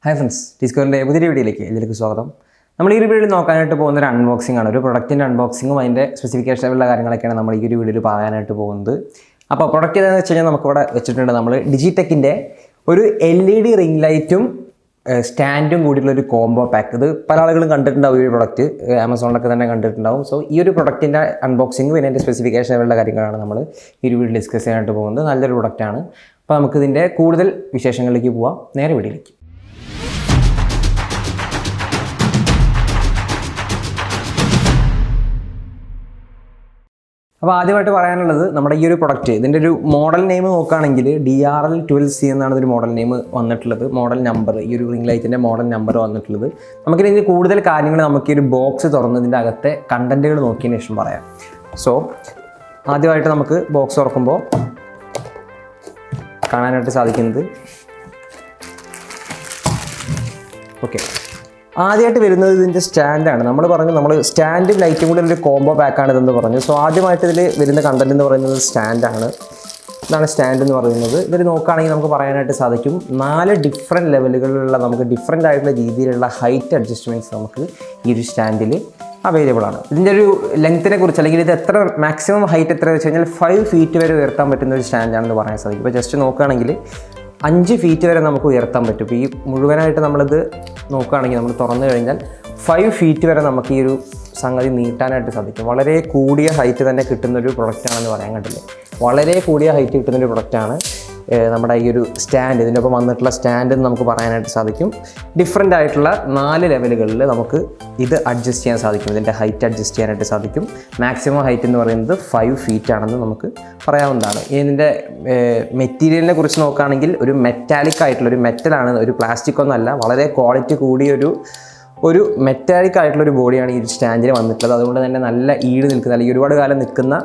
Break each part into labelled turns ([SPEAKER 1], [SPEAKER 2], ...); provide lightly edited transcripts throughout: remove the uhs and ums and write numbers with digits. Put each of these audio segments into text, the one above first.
[SPEAKER 1] Hi friends, DigiTek പുതിയ വീഡിയോയിലേക്ക് എല്ലാവർക്കും സ്വാഗതം. നമ്മൾ ഈ വീഡിയോയിൽ നോക്കാനായിട്ട് പോകുന്ന ഒരു അൺബോക്സിംഗ് ആണ്. ഒരു പ്രൊഡക്റ്റിന്റെ അൺബോക്സിംഗും അതിന്റെ സ്പെസിഫിക്കേഷനുള്ള കാര്യങ്ങളൊക്കെയാണ് നമ്മൾ ഈ ഒരു വീഡിയോയിൽ പറയാനായിട്ട് പോകുന്നത്. അപ്പോൾ പ്രൊഡക്റ്റ് ഏതാണെന്ന് വെച്ച് കഴിഞ്ഞാൽ നമുക്ക് ഇവിടെ വെച്ചിട്ടുണ്ട് നമ്മൾ ഡിജിടെക്കിന്റെ ഒരു LED റിംഗ് ലൈറ്റും സ്റ്റാൻഡും കൂടിയുള്ള ഒരു കോംബോ പാക്ക്. ഇത് പല ആളുകളും കണ്ടിട്ടുണ്ടാവും ഈ ഒരു പ്രൊഡക്റ്റ്, ആമസോണിലൊക്കെ തന്നെ കണ്ടിട്ടുണ്ടാവും. സോ ഈ ഒരു പ്രൊഡക്റ്റിന്റെ അൺബോക്സിംഗ് പിന്നെ അതിന്റെ സ്പെസിഫിക്കേഷനുള്ള കാര്യങ്ങളാണ് നമ്മൾ ഈ ഒരു വീഡിയോ ഡിസ്കസ് ചെയ്യാനായിട്ട് പോകുന്നത്. നല്ലൊരു പ്രൊഡക്റ്റാണ്. അപ്പോൾ നമുക്ക് ഇതിന്റെ കൂടുതൽ വിശേഷങ്ങളിലേക്ക് പോവാം. നേരെ വീഡിയോയിലേക്ക്. അപ്പോൾ ആദ്യമായിട്ട് പറയാനുള്ളത് നമ്മുടെ ഈ ഒരു പ്രൊഡക്റ്റ്, ഇതിൻ്റെ ഒരു മോഡൽ നെയിം നോക്കുകയാണെങ്കിൽ DRL 12C എന്നാണ് ഒരു മോഡൽ നെയിം വന്നിട്ടുള്ളത്. മോഡൽ നമ്പർ, ഈ ഒരു റിംഗ് ലൈറ്റിൻ്റെ മോഡൽ നമ്പർ വന്നിട്ടുള്ളത്. നമുക്കിതിന് കൂടുതൽ കാര്യങ്ങൾ നമുക്ക് ഈ ഒരു ബോക്സ് തുറന്നതിൻ്റെ അകത്തെ കണ്ടൻറ്റുകൾ നോക്കിയതിന് ശേഷം പറയാം. സോ ആദ്യമായിട്ട് നമുക്ക് ബോക്സ് തുറക്കുമ്പോൾ കാണാനായിട്ട് സാധിക്കുന്നത്, ഓക്കെ, ആദ്യമായിട്ട് വരുന്നത് ഇതിൻ്റെ സ്റ്റാൻഡാണ്. നമ്മൾ സ്റ്റാൻഡും ലൈറ്റും കൂടി ഒരു കോംബോ പാക്കാണ് ഇതെന്ന് പറഞ്ഞു. സോ ആദ്യമായിട്ട് ഇതിൽ വരുന്ന കണ്ടന്റ് എന്ന് പറയുന്നത് സ്റ്റാൻഡാണ്. ഇതാണ് സ്റ്റാൻഡ് എന്ന് പറയുന്നത്. ഇതിൽ നോക്കുകയാണെങ്കിൽ നമുക്ക് പറയാനായിട്ട് സാധിക്കും 4 ഡിഫറെൻറ്റ് ലെവലുകളിലുള്ള നമുക്ക് ഡിഫറെൻ്റ് ആയിട്ടുള്ള രീതിയിലുള്ള ഹൈറ്റ് അഡ്ജസ്റ്റ്മെൻറ്റ്സ് നമുക്ക് ഈ ഒരു സ്റ്റാൻഡിൽ അവൈലബിൾ ആണ്. ഇതിൻ്റെ ഒരു ലെങ്ത്തിനെ കുറിച്ച്, അല്ലെങ്കിൽ ഇത് എത്ര മാക്സിമം ഹൈറ്റ് എത്ര വെച്ച് കഴിഞ്ഞാൽ 5 ഫീറ്റ് വരെ ഉയർത്താൻ പറ്റുന്ന ഒരു സ്റ്റാൻഡാണെന്ന് പറയാൻ സാധിക്കും. ഇപ്പോൾ ജസ്റ്റ് നോക്കുകയാണെങ്കിൽ 5 ഫീറ്റ് വരെ നമുക്ക് ഉയർത്താൻ പറ്റും. ഇപ്പോൾ ഈ മുഴുവനായിട്ട് നമ്മളിത് നോക്കുകയാണെങ്കിൽ നമ്മൾ തുറന്നു കഴിഞ്ഞാൽ 5 ഫീറ്റ് വരെ നമുക്ക് ഈ ഒരു സംഗതി നീട്ടാനായിട്ട് സാധിക്കും. വളരെ കൂടിയ ഹൈറ്റ് തന്നെ കിട്ടുന്നൊരു പ്രൊഡക്റ്റാണെന്ന് പറയാൻ കണ്ടില്ലേ. വളരെ കൂടിയ ഹൈറ്റ് കിട്ടുന്നൊരു പ്രൊഡക്റ്റാണ് നമ്മുടെ ഈ ഒരു സ്റ്റാൻഡ്. ഇതിൻ്റെ ഒപ്പം വന്നിട്ടുള്ള സ്റ്റാൻഡ് എന്ന് നമുക്ക് പറയാനായിട്ട് സാധിക്കും. ഡിഫറെൻ്റ് ആയിട്ടുള്ള 4 ലെവലുകളിൽ നമുക്ക് ഇത് അഡ്ജസ്റ്റ് ചെയ്യാൻ സാധിക്കും. ഇതിൻ്റെ ഹൈറ്റ് അഡ്ജസ്റ്റ് ചെയ്യാനായിട്ട് സാധിക്കും. മാക്സിമം ഹൈറ്റ് എന്ന് പറയുന്നത് 5 ഫീറ്റ് ആണെന്ന് നമുക്ക് പറയാവുന്നതാണ്. ഇതിൻ്റെ മെറ്റീരിയലിനെ കുറിച്ച് നോക്കുകയാണെങ്കിൽ ഒരു മെറ്റാലിക് ആയിട്ടുള്ള ഒരു മെറ്റലാണ്, ഒരു പ്ലാസ്റ്റിക് ഒന്നല്ല. വളരെ ക്വാളിറ്റി കൂടിയ ഒരു മെറ്റാലിക് ആയിട്ടുള്ളൊരു ബോഡിയാണ് ഈ ഒരു സ്റ്റാൻഡിൽ വന്നിട്ടുള്ളത്. അതുകൊണ്ട് തന്നെ നല്ല ഈട് നിൽക്കുന്ന, അല്ലെങ്കിൽ ഒരുപാട് കാലം നിൽക്കുന്ന,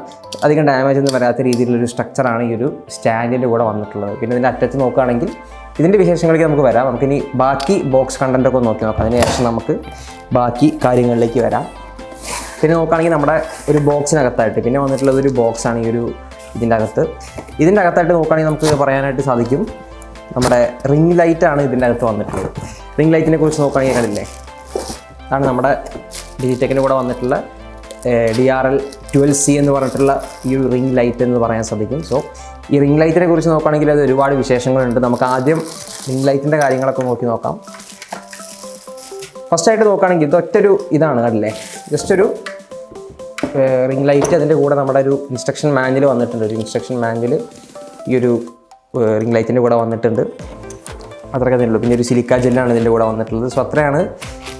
[SPEAKER 1] അധികം ഡാമേജ് ഒന്നും വരാത്ത രീതിയിലുള്ളൊരു സ്ട്രക്ചറാണ് ഈ ഒരു സ്റ്റാൻഡിൻ്റെ കൂടെ വന്നിട്ടുള്ളത്. പിന്നെ ഇതിൻ്റെ അറ്റത്ത് നോക്കുകയാണെങ്കിൽ ഇതിൻ്റെ വിശേഷങ്ങളിലേക്ക് നമുക്ക് വരാം. നമുക്കിനി ബാക്കി ബോക്സ് കണ്ടൻറ്റൊക്കെ ഒന്ന് നോക്കി നോക്കാം. അതിനുശേഷം നമുക്ക് ബാക്കി കാര്യങ്ങളിലേക്ക് വരാം. പിന്നെ നോക്കുകയാണെങ്കിൽ നമ്മുടെ ഒരു ബോക്സിനകത്തായിട്ട് പിന്നെ വന്നിട്ടുള്ളത് ഒരു ബോക്സാണ് ഈ ഒരു ഇതിൻ്റെ അകത്തായിട്ട് നോക്കുകയാണെങ്കിൽ നമുക്ക് പറയാനായിട്ട് സാധിക്കും നമ്മുടെ റിംഗ് ലൈറ്റാണ് ഇതിൻ്റെ അകത്ത് വന്നിട്ടുള്ളത്. റിംഗ് ലൈറ്റിനെ കുറിച്ച് നോക്കുകയാണെങ്കിൽ കണ്ടില്ലേ, അതാണ് നമ്മുടെ ഡിജിടെക്കിൻ്റെ കൂടെ വന്നിട്ടുള്ള DRL 12C എന്ന് പറഞ്ഞിട്ടുള്ള ഈ ഒരു റിംഗ് ലൈറ്റ് എന്ന് പറയാൻ സാധിക്കും. സോ ഈ റിംഗ് ലൈറ്റിനെ കുറിച്ച് നോക്കുകയാണെങ്കിൽ അത് ഒരുപാട് വിശേഷങ്ങളുണ്ട്. നമുക്ക് ആദ്യം റിംഗ് ലൈറ്റിൻ്റെ കാര്യങ്ങളൊക്കെ നോക്കി നോക്കാം. ഫസ്റ്റായിട്ട് നോക്കുകയാണെങ്കിൽ ഇതൊറ്റൊരു ഇതാണ് കണ്ടില്ലേ, ജസ്റ്റ് ഒരു റിംഗ് ലൈറ്റ്. അതിൻ്റെ കൂടെ നമ്മുടെ ഒരു ഇൻസ്ട്രക്ഷൻ മാനുവൽ വന്നിട്ടുണ്ട്. ഒരു ഇൻസ്ട്രക്ഷൻ മാനുവൽ ഈ ഒരു റിംഗ് ലൈറ്റിൻ്റെ കൂടെ വന്നിട്ടുണ്ട്. അത്രയൊക്കെ തന്നെ ഉള്ളൂ. പിന്നെ ഒരു സിലിക്ക ജെല്ലാണ് ഇതിൻ്റെ കൂടെ വന്നിട്ടുള്ളത്. സോ അത്രയാണ്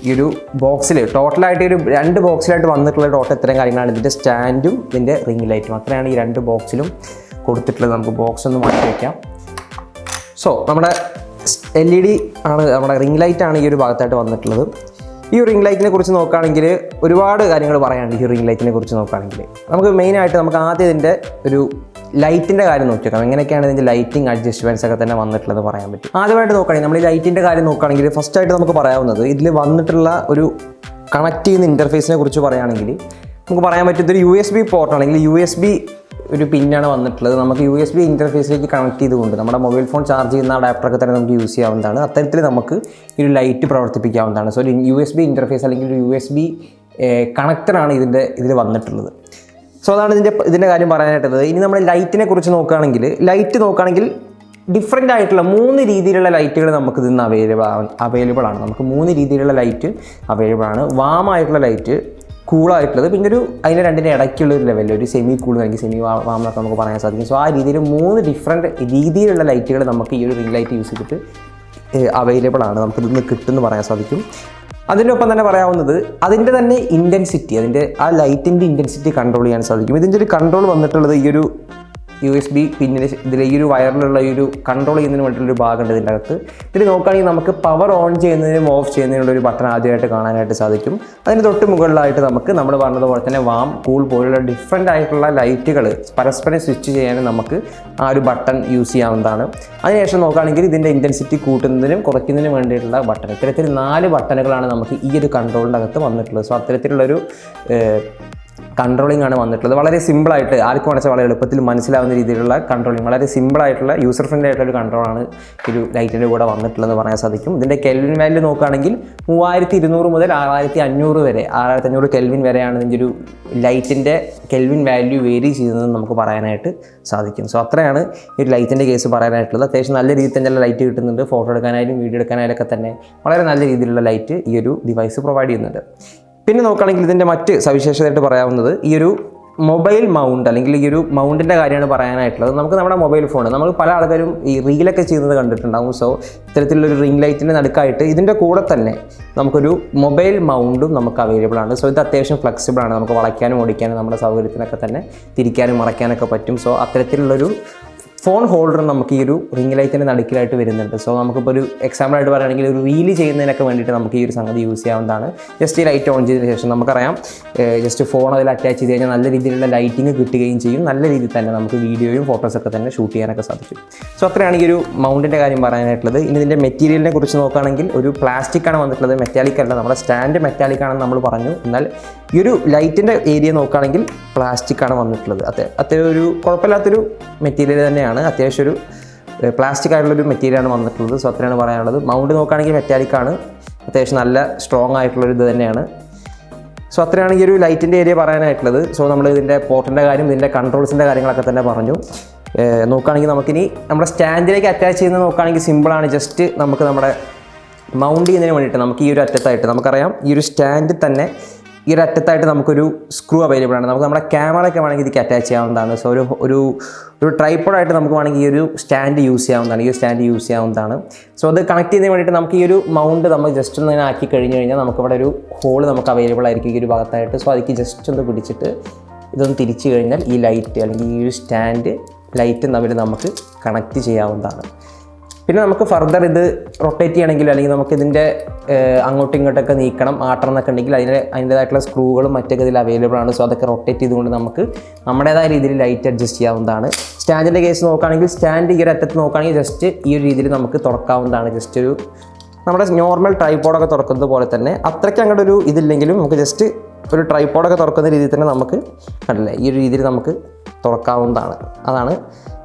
[SPEAKER 1] ഈ ഒരു ബോക്സിൽ ടോട്ടലായിട്ട് ഒരു 2 ബോക്സിലായിട്ട് വന്നിട്ടുള്ള ടോട്ടൽ ഇത്രയും കാര്യങ്ങളാണ്. ഇതിൻ്റെ സ്റ്റാൻഡും ഇതിൻ്റെ റിംഗ് ലൈറ്റും അത്രയാണ് ഈ 2 ബോക്സിലും കൊടുത്തിട്ടുള്ളത്. നമുക്ക് ബോക്സ് ഒന്ന് മാറ്റി വയ്ക്കാം. സോ നമ്മുടെ LED ആണ്, നമ്മുടെ റിംഗ് ലൈറ്റാണ് ഈ ഒരു ഭാഗത്തായിട്ട് വന്നിട്ടുള്ളത്. ഈ ഒരു റിംഗ് ലൈറ്റിനെ കുറിച്ച് നോക്കുകയാണെങ്കിൽ ഒരുപാട് കാര്യങ്ങൾ പറയാനുണ്ട്. ഈ റിംഗ് ലൈറ്റിനെ കുറിച്ച് നോക്കുകയാണെങ്കിൽ നമുക്ക് മെയിനായിട്ട് നമുക്ക് ആദ്യം ഇതിൻ്റെ ഒരു ലൈറ്റിൻ്റെ കാര്യം നോക്കി നോക്കാം. എങ്ങനെയൊക്കെയാണ് ഇതിൻ്റെ ലൈറ്റിംഗ് അഡ്ജസ്റ്റ്മെൻറ്റ്സ് ഒക്കെ തന്നെ വന്നിട്ടുള്ളത് പറയാൻ പറ്റും. ആദ്യമായിട്ട് നോക്കുകയാണെങ്കിൽ നമ്മൾ ഈ ലൈറ്റിൻ്റെ കാര്യം നോക്കുകയാണെങ്കിൽ ഫസ്റ്റായിട്ട് നമുക്ക് പറയാവുന്നത് ഇതിൽ വന്നിട്ടുള്ള ഒരു കണക്ട് ചെയ്യുന്ന ഇൻ്റർഫേസിനെ കുറിച്ച് പറയുകയാണെങ്കിൽ നമുക്ക് പറയാൻ പറ്റുന്നൊരു USB പോർട്ട് അല്ലെങ്കിൽ USB ഒരു പിന്നാണ് വന്നിട്ടുള്ളത്. നമുക്ക് USB ഇൻ്റർഫേസിലേക്ക് കണക്ട് ചെയ്തുകൊണ്ട് നമ്മുടെ മൊബൈൽ ഫോൺ ചാർജ് ചെയ്യുന്ന അഡാപ്റ്ററൊക്കെ തന്നെ നമുക്ക് യൂസ് ചെയ്യാവുന്നതാണ്. അത്തരത്തിൽ നമുക്ക് ഈ ഒരു ലൈറ്റ് പ്രവർത്തിപ്പിക്കാവുന്നതാണ്. സോ ഒരു USB ഇൻ്റർഫേസ് അല്ലെങ്കിൽ ഒരു USB കണക്ടറാണ് ഇതിൽ വന്നിട്ടുള്ളത്. സോ അതാണ് ഇതിൻ്റെ കാര്യം പറയാനായിട്ടുള്ളത്. ഇനി നമ്മൾ ലൈറ്റിനെ കുറിച്ച് നോക്കുകയാണെങ്കിൽ ഡിഫറെൻ്റ് ആയിട്ടുള്ള 3 രീതിയിലുള്ള ലൈറ്റുകൾ നമുക്ക് ഇതിന്ന് അവൈലബിൾ ആണ്. നമുക്ക് 3 രീതിയിലുള്ള ലൈറ്റ് അവൈലബിൾ ആണ്. വാമായിട്ടുള്ള ലൈറ്റ്, കൂളായിട്ടുള്ളത്, പിന്നെ അതിൻ്റെ രണ്ടിൻ്റെ ഇടയ്ക്കുള്ള ഒരു ലെവലിൽ ഒരു സെമി കൂൾ അല്ലെങ്കിൽ സെമി വാം എന്നൊക്കെ നമുക്ക് പറയാൻ സാധിക്കും. സോ ആ രീതിയിൽ 3 ഡിഫറെൻറ്റ് രീതിയിലുള്ള ലൈറ്റുകൾ നമുക്ക് ഈ ഒരു റിംഗ് ലൈറ്റ് യൂസ് ചെയ്തിട്ട് അവൈലബിൾ ആണ്. നമുക്ക് ഇതിന്ന് കിട്ടുമെന്ന് പറയാൻ സാധിക്കും. അതിൻ്റെ ഒപ്പം തന്നെ പറയാവുന്നത് അതിൻ്റെ തന്നെ ഇൻറ്റൻസിറ്റി, ആ ലൈറ്റിൻ്റെ ഇൻറ്റൻസിറ്റി കൺട്രോൾ ചെയ്യാൻ സാധിക്കും. ഇതിൻ്റെ ഒരു കൺട്രോൾ വന്നിട്ടുള്ളത് ഈ ഒരു USB പിന്നിൽ ഇതിൽ ഈ ഒരു വയറിലുള്ള ഈ ഒരു കൺട്രോൾ ചെയ്യുന്നതിന് വേണ്ടിയിട്ടുള്ളൊരു ഭാഗമുണ്ട് ഇതിൻ്റെ അകത്ത്. ഇതിൽ നോക്കുകയാണെങ്കിൽ നമുക്ക് പവർ ഓൺ ചെയ്യുന്നതിനും ഓഫ് ചെയ്യുന്നതിനുള്ളൊരു ബട്ടൺ ആദ്യമായിട്ട് കാണാനായിട്ട് സാധിക്കും. അതിന് തൊട്ട് മുകളിലായിട്ട് നമ്മൾ പറഞ്ഞതുപോലെ തന്നെ വാം, കൂൾ പോലുള്ള ഡിഫറെൻ്റ് ആയിട്ടുള്ള ലൈറ്റുകൾ പരസ്പരം സ്വിച്ച് ചെയ്യാനും നമുക്ക് ആ ഒരു ബട്ടൺ യൂസ് ചെയ്യാവുന്നതാണ്. അതിനുശേഷം നോക്കുകയാണെങ്കിൽ ഇതിൻ്റെ ഇൻറ്റൻസിറ്റി കൂട്ടുന്നതിനും കുറയ്ക്കുന്നതിനും വേണ്ടിയിട്ടുള്ള ബട്ടൺ. ഇത്തരത്തിൽ 4 ബട്ടണുകളാണ് നമുക്ക് ഈ ഒരു കൺട്രോളിൻ്റെ അകത്ത് വന്നിട്ടുള്ളത്. സോ അത്തരത്തിലുള്ളൊരു കൺട്രോളിംഗ് ആണ് വന്നിട്ടുള്ളത്. വളരെ സിമ്പിളായിട്ട് ആർക്കും വേണമെങ്കിൽ വളരെ എളുപ്പത്തിൽ മനസ്സിലാവുന്ന രീതിയിലുള്ള കൺട്രോളിംഗ്, വളരെ സിമ്പിളായിട്ടുള്ള യൂസർ ഫ്രണ്ട്ലി ആയിട്ടുള്ള കൺട്രോളാണ് ഒരു ലൈറ്റിൻ്റെ കൂടെ വന്നിട്ടുള്ളതെന്ന് പറയാൻ സാധിക്കും. ഇതിൻ്റെ കെൽവിൻ വാല്യൂ നോക്കുകയാണെങ്കിൽ 3200 മുതൽ 6500 വരെ, 6500 കെൽവിൻ വരെയാണ് ഇതിൻ്റെ ഒരു ലൈറ്റിൻ്റെ കെൽവിൻ വാല്യൂ വേരി ചെയ്യുന്നതെന്ന് നമുക്ക് പറയാനായിട്ട് സാധിക്കും. സോ അത്രയാണ് ഈ ഒരു ലൈറ്റിൻ്റെ കേസ് പറയാനായിട്ടുള്ളത്. അത്യാവശ്യം നല്ല രീതിയിൽ തന്നെ ലൈറ്റ് കിട്ടുന്നുണ്ട്. ഫോട്ടോ എടുക്കാനായാലും വീഡിയോ എടുക്കാനായാലും ഒക്കെ തന്നെ വളരെ നല്ല രീതിയിലുള്ള ലൈറ്റ് ഈ ഒരു ഡിവൈസ് പ്രൊവൈഡ് ചെയ്യുന്നുണ്ട്. പിന്നെ നോക്കുകയാണെങ്കിൽ ഇതിൻ്റെ മറ്റ് സവിശേഷതയായിട്ട് പറയാവുന്നത് ഈ ഒരു മൊബൈൽ മൗണ്ട് അല്ലെങ്കിൽ ഈ ഒരു മൗണ്ടിൻ്റെ കാര്യമാണ് പറയാനായിട്ടുള്ളത്. നമുക്ക് നമ്മുടെ മൊബൈൽ ഫോൺ, നമ്മൾ പല ആൾക്കാരും ഈ റീലൊക്കെ ചെയ്യുന്നത് കണ്ടിട്ടുണ്ടാകും. സോ ഇത്തരത്തിലുള്ളൊരു റിംഗ് ലൈറ്റിൻ്റെ നടുക്കായിട്ട് ഇതിൻ്റെ കൂടെ തന്നെ നമുക്കൊരു മൊബൈൽ മൗണ്ടും നമുക്ക് അവൈലബിൾ ആണ്. സോ ഇത് അത്യാവശ്യം ഫ്ലെക്സിബിൾ ആണ്. നമുക്ക് വളയ്ക്കാനും ഓടിക്കാനും നമ്മുടെ സൗകര്യത്തിനൊക്കെ തന്നെ തിരിക്കാനും മറയ്ക്കാനൊക്കെ പറ്റും. സോ അത്തരത്തിലുള്ളൊരു ഫോൺ ഹോൾഡർ നമുക്ക് ഈ ഒരു റിംഗ് ലൈറ്റിൻ്റെ നടുക്കിലായിട്ട് വരുന്നുണ്ട്. സോ നമുക്കിപ്പോൾ ഒരു എക്സാമ്പിളായിട്ട് പറയുകയാണെങ്കിൽ ഒരു റീല് ചെയ്യുന്നതിനൊക്കെ വേണ്ടിയിട്ട് നമുക്ക് ഈ ഒരു സംഗതി യൂസ് ചെയ്യാവുന്നതാണ്. ജസ്റ്റ് ഈ ലൈറ്റ് ഓൺ ചെയ്തതിന് ശേഷം നമുക്കറിയാം ജസ്റ്റ് ഫോൺ അതിൽ അറ്റാച്ച് ചെയ്ത് കഴിഞ്ഞാൽ നല്ല രീതിയിലുള്ള ലൈറ്റിങ് കിട്ടുകയും ചെയ്യും. നല്ല രീതിയിൽ തന്നെ നമുക്ക് വീഡിയോയും ഫോട്ടോസൊക്കെ തന്നെ ഷൂട്ട് ചെയ്യാനൊക്കെ സാധിക്കും. സോ അത്രയാണ് ഈ ഒരു മൗണ്ടിൻ്റെ കാര്യം പറയാനായിട്ടുള്ളത്. ഇനി ഇതിൻ്റെ മെറ്റീരിയലിനെ കുറിച്ച് നോക്കുകയാണെങ്കിൽ ഒരു പ്ലാസ്റ്റിക്കാണ് വന്നിട്ടുള്ളത്, മെറ്റാലിക് അല്ല. നമ്മുടെ സ്റ്റാൻഡ് മെറ്റാലിക് ആണെന്ന് നമ്മൾ പറഞ്ഞു. എന്നാൽ ഈ ഒരു ലൈറ്റിൻ്റെ ഏരിയ നോക്കുകയാണെങ്കിൽ പ്ലാസ്റ്റിക്കാണ് വന്നിട്ടുള്ളത്. അത്യാവശ്യം ഒരു കുഴപ്പമില്ലാത്തൊരു മെറ്റീരിയൽ തന്നെയാണ്. അത്യാവശ്യം ഒരു പ്ലാസ്റ്റിക് ആയിട്ടുള്ളൊരു മെറ്റീരിയലാണ് വന്നിട്ടുള്ളത്. സോ അത്രയാണ് പറയാനുള്ളത്. മൗണ്ട് നോക്കുകയാണെങ്കിൽ മെറ്റാലിക്കാണ്, അത്യാവശ്യം നല്ല സ്ട്രോങ് ആയിട്ടുള്ളൊരു ഇത് തന്നെയാണ്. സോ അത്രയാണ് ഈ ഒരു ലൈറ്റിൻ്റെ ഏരിയ പറയാനായിട്ടുള്ളത്. സോ നമ്മൾ ഇതിൻ്റെ പോർട്ടിൻ്റെ കാര്യം, ഇതിൻ്റെ കൺട്രോൾസിൻ്റെ കാര്യങ്ങളൊക്കെ തന്നെ പറഞ്ഞു. നോക്കുകയാണെങ്കിൽ നമുക്കിനി നമ്മുടെ സ്റ്റാൻഡിലേക്ക് അറ്റാച്ച് ചെയ്യുന്നത് നോക്കുകയാണെങ്കിൽ സിമ്പിളാണ്. ജസ്റ്റ് നമുക്ക് നമ്മുടെ മൗണ്ട് ചെയ്യുന്നതിന് വേണ്ടിയിട്ട് നമുക്ക് ഈ ഒരു അറ്റത്തായിട്ട് നമുക്കറിയാം ഈ ഒരു സ്റ്റാൻഡിൽ തന്നെ ഈ ഒരു അറ്റത്തായിട്ട് നമുക്കൊരു സ്ക്രൂ അവൈലബിൾ ആണ്. നമുക്ക് നമ്മുടെ ക്യാമറയൊക്കെ വേണമെങ്കിൽ ഇതിലേക്ക് അറ്റാച്ച് ചെയ്യാവുന്നതാണ്. സോ ഒരു ട്രൈപ്പോഡായിട്ട് നമുക്ക് വേണമെങ്കിൽ ഈ ഒരു സ്റ്റാൻഡ് യൂസ് ചെയ്യാവുന്നതാണ്. ഈ ഒരു സ്റ്റാൻഡ് യൂസ് ചെയ്യാവുന്നതാണ്. സോ അത് കണക്ട് ചെയ്യുന്നതിന് വേണ്ടിയിട്ട് നമുക്ക് ഈ ഒരു മൗണ്ട് നമ്മൾ ജസ്റ്റ് ഒന്ന് ആക്കി കഴിഞ്ഞ് കഴിഞ്ഞാൽ നമുക്കിവിടെ ഒരു ഹോൾ നമുക്ക് അവൈലബിൾ ആയിരിക്കും ഈ ഒരു ഭാഗത്തായിട്ട്. സോ അതിലേക്ക് ജസ്റ്റ് ഒന്ന് പിടിച്ചിട്ട് ഇതൊന്ന് തിരിച്ചു കഴിഞ്ഞാൽ ഈ ലൈറ്റ് അല്ലെങ്കിൽ ഈ ഒരു സ്റ്റാൻഡ് ലൈറ്റ് തമ്മിൽ നമുക്ക് കണക്ട് ചെയ്യാവുന്നതാണ്. പിന്നെ നമുക്ക് ഫർദർ ഇത് റൊട്ടേറ്റ് ചെയ്യണമെങ്കിൽ അല്ലെങ്കിൽ നമുക്കിതിൻ്റെ അങ്ങോട്ടും ഇങ്ങോട്ടൊക്കെ നീക്കണം, ആട്ടണം എന്നൊക്കെ ഉണ്ടെങ്കിൽ അതിൻ്റേതായിട്ടുള്ള സ്ക്രൂകളും മറ്റൊക്കെ ഇതിൽ അവൈലബിൾ ആണ്. സോ അതൊക്കെ റൊട്ടേറ്റ് ചെയ്തുകൊണ്ട് നമുക്ക് നമ്മുടേതായ രീതിയിൽ ലൈറ്റ് അഡ്ജസ്റ്റ് ചെയ്യാവുന്നതാണ്. സ്റ്റാൻഡിൻ്റെ കേസ് നോക്കുകയാണെങ്കിൽ സ്റ്റാൻഡ് ഈ ഒരു അറ്റത്ത് നോക്കുകയാണെങ്കിൽ ജസ്റ്റ് ഈ ഒരു രീതിയിൽ നമുക്ക് തുറക്കാവുന്നതാണ്. ജസ്റ്റ് ഒരു നമ്മുടെ നോർമൽ ട്രൈപ്പോഡൊക്കെ തുറക്കുന്നത് പോലെ തന്നെ അത്രയ്ക്ക് അങ്ങോട്ട് ഒരു ഇതില്ലെങ്കിലും നമുക്ക് ജസ്റ്റ് ഒരു ട്രൈപ്പോഡൊക്കെ തുറക്കുന്ന രീതിയിൽ തന്നെ നമുക്ക് കണ്ടില്ലേ ഈ ഒരു രീതിയിൽ നമുക്ക് തുറക്കാവുന്നതാണ്. അതാണ്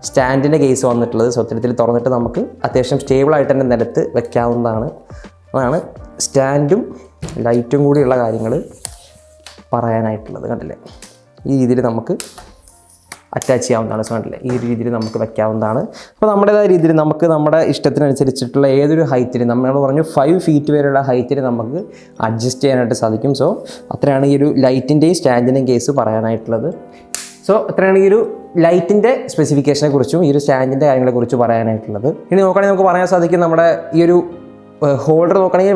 [SPEAKER 1] സ്റ്റാൻഡിൻ്റെ കേസ് വന്നിട്ടുള്ളത്. സോ ഇത്തരത്തിൽ തുറന്നിട്ട് നമുക്ക് അത്യാവശ്യം സ്റ്റേബിളായിട്ട് തന്നെ നിലത്ത് വെക്കാവുന്നതാണ്. അതാണ് സ്റ്റാൻഡും ലൈറ്റും കൂടിയുള്ള കാര്യങ്ങൾ പറയാനായിട്ടുള്ളത്. കണ്ടില്ലേ ഈ രീതിയിൽ നമുക്ക് അറ്റാച്ച് ചെയ്യാവുന്നതാണ്. സോ കണ്ടില്ലേ ഈ രീതിയിൽ നമുക്ക് വെക്കാവുന്നതാണ്. അപ്പോൾ നമ്മുടേതായ രീതിയിൽ നമുക്ക് നമ്മുടെ ഇഷ്ടത്തിനനുസരിച്ചിട്ടുള്ള ഏതൊരു ഹൈറ്റിൽ നമ്മൾ പറഞ്ഞു 5 ഫീറ്റ് വരെയുള്ള ഹൈറ്റിൽ നമുക്ക് അഡ്ജസ്റ്റ് ചെയ്യാനായിട്ട് സാധിക്കും. സോ അത്രയാണ് ഈ ഒരു ലൈറ്റിൻ്റെയും സ്റ്റാൻഡിൻ്റെയും കേസ് പറയാനായിട്ടുള്ളത്. സോ അത്രയാണ് ഈ ഒരു ലൈറ്റിൻ്റെ സ്പെസിഫിക്കേഷനെ കുറിച്ചും ഈ ഒരു സ്റ്റാൻഡിൻ്റെ കാര്യങ്ങളെക്കുറിച്ച് പറയാനായിട്ടുള്ളത്. ഇനി നോക്കുകയാണെങ്കിൽ നമുക്ക് പറയാൻ സാധിക്കും നമ്മുടെ ഈ ഒരു ഹോൾഡർ നോക്കുകയാണെങ്കിൽ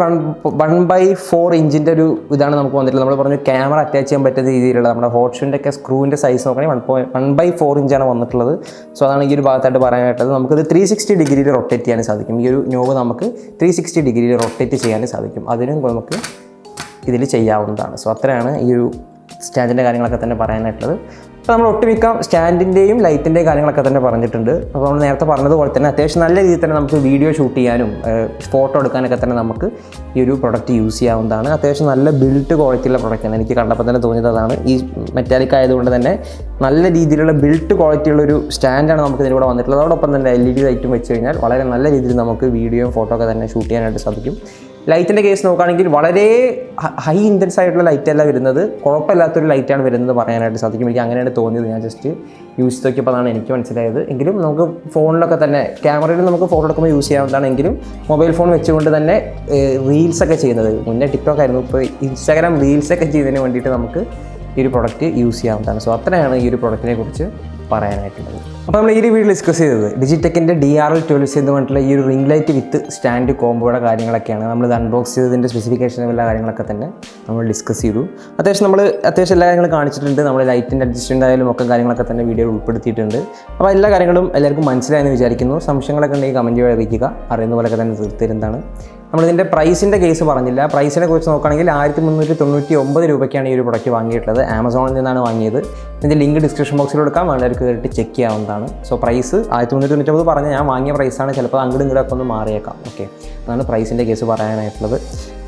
[SPEAKER 1] 1/4 ഇഞ്ചിൻ്റെ ഒരു ഇതാണ് നമുക്ക് വന്നിട്ടുള്ളത്. നമ്മൾ പറഞ്ഞു ക്യാമറ അറ്റാച്ച് ചെയ്യാൻ പറ്റുന്ന രീതിയിലുള്ള നമ്മുടെ ഹോട്ട്ഷൂൻ്റെ ഒക്കെ സ്ക്രൂവിൻ്റെ സൈസ് നോക്കുകയാണെങ്കിൽ 1/4 ഇഞ്ചാണ് വന്നിട്ടുള്ളത്. സോ അതാണ് ഈ ഒരു ഭാഗത്തായിട്ട് പറയാനായിട്ടുള്ളത്. നമുക്കിത് 360 ഡിഗ്രിയിൽ റൊട്ടേറ്റ് ചെയ്യാൻ സാധിക്കും. ഈ ഒരു നോബ് നമുക്ക് 360 ഡിഗ്രിയിൽ റൊട്ടേറ്റ് ചെയ്യാൻ സാധിക്കും. അതിനും നമുക്ക് ഇതിൽ ചെയ്യാവുന്നതാണ്. സോ അത്രയാണ് ഈ ഒരു സ്റ്റാൻഡിൻ്റെ കാര്യങ്ങളൊക്കെ തന്നെ പറയാനായിട്ടുള്ളത്. അപ്പോൾ നമ്മൾ ഒട്ടുമിക്ക സ്റ്റാൻഡിൻ്റെയും ലൈറ്റിൻ്റെയും കാര്യങ്ങളൊക്കെ തന്നെ പറഞ്ഞിട്ടുണ്ട്. അപ്പോൾ നമ്മൾ നേരത്തെ പറഞ്ഞതുപോലെ തന്നെ അത്യാവശ്യം നല്ല രീതിയിൽ തന്നെ നമുക്ക് വീഡിയോ ഷൂട്ട് ചെയ്യാനും ഫോട്ടോ എടുക്കാനൊക്കെ തന്നെ നമുക്ക് ഈ ഒരു പ്രൊഡക്റ്റ് യൂസ് ചെയ്യാവുന്നതാണ്. അത്യാവശ്യം നല്ല ബിൽറ്റ് ക്വാളിറ്റിയുള്ള പ്രൊഡക്റ്റാണ്. എനിക്ക് കണ്ടപ്പോൾ തന്നെ തോന്നിയത് അതാണ്. ഈ മെറ്റാലിക് ആയതുകൊണ്ട് തന്നെ നല്ല രീതിയിലുള്ള ബിൽറ്റ് ക്വാളിറ്റിയുള്ളൊരു സ്റ്റാൻഡാണ് നമുക്ക് ഇതിലൂടെ വന്നിട്ടുള്ളത്. അതോടൊപ്പം തന്നെ LED ലൈറ്റും വെച്ച് കഴിഞ്ഞാൽ വളരെ നല്ല രീതിയിൽ നമുക്ക് വീഡിയോയും ഫോട്ടോ ഒക്കെ തന്നെ ഷൂട്ട് ചെയ്യാനായിട്ട് സാധിക്കും. ലൈറ്റിൻ്റെ കേസ് നോക്കുകയാണെങ്കിൽ വളരെ ഹൈ ഇൻറ്റൻസ് ആയിട്ടുള്ള ലൈറ്റല്ല വരുന്നത്, കുഴപ്പമില്ലാത്തൊരു ലൈറ്റാണ് വരുന്നത് പറയാനായിട്ട് സാധിക്കും. എനിക്ക് അങ്ങനെയാണ് തോന്നിയത്. ഞാൻ ജസ്റ്റ് യൂസ് നോക്കിയപ്പോൾ അതാണ് എനിക്ക് മനസ്സിലായത്. എങ്കിലും നമുക്ക് ഫോണിലൊക്കെ തന്നെ ക്യാമറയിൽ നമുക്ക് ഫോട്ടോ എടുക്കുമ്പോൾ യൂസ് ചെയ്യാവുന്നതാണ്. എങ്കിലും മൊബൈൽ ഫോൺ വെച്ചുകൊണ്ട് തന്നെ റീൽസൊക്കെ ചെയ്യുന്നത്, മുന്നേ ടിക്ടോക്ക് ആയിരുന്നു, ഇപ്പോൾ ഇൻസ്റ്റാഗ്രാം റീൽസൊക്കെ ചെയ്യുന്നതിന് വേണ്ടിയിട്ട് നമുക്ക് ഈ ഒരു പ്രൊഡക്റ്റ് യൂസ് ചെയ്യാവുന്നതാണ്. സോ അത്രയാണ് ഈ ഒരു പ്രൊഡക്റ്റിനെ കുറിച്ച് പറയാനായിട്ടുള്ളത്. അപ്പോൾ നമ്മൾ ഈ ഒരു വീഡിയോ ഡിസ്കസ് ചെയ്തത് ഡിജിടെക്കിൻ്റെ DRL 12 എന്ന് പറഞ്ഞിട്ടുള്ള ഈ ഒരു റിംഗ് ലൈറ്റ് വിത്ത് സ്റ്റാൻഡ് കോമ്പോയുടെ കാര്യങ്ങളൊക്കെയാണ്. നമ്മളിത് അൺബോക്സ് ചെയ്തതിൻ്റെ സ്പെസിഫിക്കേഷനും എല്ലാ കാര്യങ്ങളൊക്കെ തന്നെ നമ്മൾ ഡിസ്കസ് ചെയ്തു. അത്യാവശ്യം എല്ലാ കാര്യങ്ങളും കാണിച്ചിട്ടുണ്ട്. നമ്മൾ ലൈറ്റിൻ്റെ അഡ്ജസ്റ്റ്മെൻ്റ് ആയാലും ഒക്കെ കാര്യങ്ങളൊക്കെ തന്നെ വീഡിയോയിൽ ഉൾപ്പെടുത്തിയിട്ടുണ്ട്. അപ്പോൾ എല്ലാ കാര്യങ്ങളും എല്ലാവർക്കും മനസ്സിലായെന്ന് വിചാരിക്കുന്നു. സംശയങ്ങളൊക്കെ ഉണ്ടെങ്കിൽ കമൻറ്റ് വഴി അറിയിക്കുക. അറിയുന്ന പോലെയൊക്കെ തന്നെ തീർത്തരുന്നതാണ്. നമ്മളിതിൻ്റെ പ്രൈസിൻ്റെ കേസ് പറഞ്ഞില്ല. പ്രൈസിനെ കുറിച്ച് നോക്കുകയാണെങ്കിൽ 1399 രൂപയ്ക്കാണ് ഈ ഒരു പ്രൊഡക്റ്റ് വാങ്ങിയിട്ടുള്ളത്. ആമസോണിൽ നിന്നാണ് വാങ്ങിയത്. ഇതിൻ്റെ ലിങ്ക് ഡിസ്ക്രിപ്ഷൻ ബോക്സിൽ കൊടുക്കാം, വേണ്ടവർക്ക് കയറിയിട്ട് ചെക്ക് ചെയ്യാവുന്നതാണ്. സോ പ്രൈസ് 1399 പറഞ്ഞാൽ ഞാൻ വാങ്ങിയ പ്രൈസാണ്. ചിലപ്പോൾ അങ്ങോട്ടും ഇങ്ങോട്ടൊക്കെ ഒന്ന് മാറിയേക്കാം. ഓക്കെ, അതാണ് പ്രൈസിൻ്റെ കേസ് പറയാനായിട്ടുള്ളത്.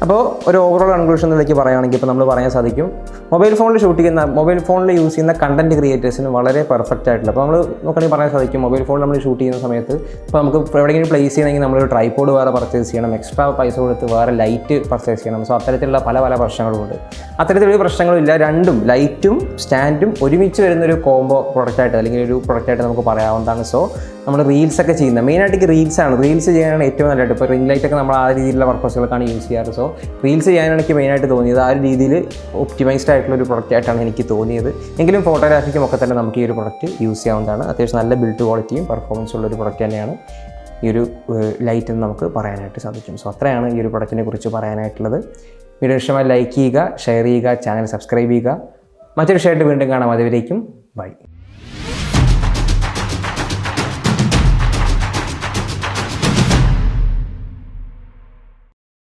[SPEAKER 1] അപ്പോൾ ഒരു ഓവറോൾ കൺക്ലൂഷനിലേക്ക് പറയുകയാണെങ്കിൽ ഇപ്പോൾ നമ്മൾ പറയാൻ സാധിക്കും മൊബൈൽ ഫോണിൽ യൂസ് ചെയ്യുന്ന കണ്ടൻറ്റ് ക്രിയേറ്റേഴ്സിന് വളരെ പെർഫെക്റ്റ് ആയിട്ടുള്ള അപ്പോൾ നമ്മൾ നോക്കുകയാണെങ്കിൽ പറയാൻ സാധിക്കും മൊബൈൽ ഫോണിൽ നമ്മൾ ഷൂട്ട് ചെയ്യുന്ന സമയത്ത് ഇപ്പോൾ നമുക്ക് എവിടെയെങ്കിലും പ്ലേസ് ചെയ്യണമെങ്കിൽ നമ്മളൊരു ട്രൈപോഡ് വേറെ പർച്ചേസ് ചെയ്യണം, എക്സ്ട്രാ പൈസ കൊടുത്ത് വേറെ ലൈറ്റ് പർച്ചേസ് ചെയ്യണം. സോ അത്തരത്തിലുള്ള പല പ്രശ്നങ്ങളുമുണ്ട്. അത്തരത്തിലൊരു പ്രശ്നങ്ങളില്ല. രണ്ടും ലൈറ്റും സ്റ്റാൻഡും ഒരുമിച്ച് വരുന്നൊരു കോംബോ പ്രൊഡക്റ്റായിട്ട് അല്ലെങ്കിൽ ഒരു പ്രൊഡക്റ്റായിട്ട് നമുക്ക് പറയാവുന്നതാണ്. സോ നമ്മൾ റീൽസൊക്കെ ചെയ്യുന്നത് മെയിനായിട്ട് റീൽസ് ചെയ്യാനാണ് ഏറ്റവും നല്ലതായിട്ട്. ഇപ്പോൾ റിംഗ് ലൈറ്റൊക്കെ നമ്മൾ ആ രീതിയിലുള്ള പർപ്പസുകൾക്കാണ് യൂസ് ചെയ്യാറ്. സോ റീൽസ് ചെയ്യാനാണ് എനിക്ക് മെയിനായിട്ട് തോന്നിയത്. ആ ഒരു രീതിയിൽ ഒപ്റ്റിമൈസ്ഡ് ആയിട്ടുള്ള ഒരു പ്രൊഡക്റ്റായിട്ടാണ് എനിക്ക് തോന്നിയത്. എങ്കിലും ഫോട്ടോഗ്രാഫിക്കും ഒക്കെ തന്നെ നമുക്ക് ഈ ഒരു പ്രൊഡക്റ്റ് യൂസ് ചെയ്യാവുന്നതാണ്. അത്യാവശ്യം നല്ല ബിൽഡ് ക്വാളിറ്റിയും പെർഫോമൻസും ഉള്ളൊരു പ്രൊഡക്റ്റ് തന്നെയാണ് ഈ ഒരു ലൈറ്റ് എന്ന് നമുക്ക് പറയാനായിട്ട് സാധിക്കും. സോ അത്രയാണ് ഈ ഒരു പ്രൊഡക്റ്റിനെ കുറിച്ച് പറയാനായിട്ടുള്ളത്. വീഡിയോ ഇഷ്ടമായി ലൈക്ക് ചെയ്യുക, ഷെയർ ചെയ്യുക, ചാനൽ സബ്സ്ക്രൈബ് ചെയ്യുക. മറ്റൊരു ഷെയറിട്ട് വീണ്ടും കാണാം. അതുവരേക്കും ബൈ.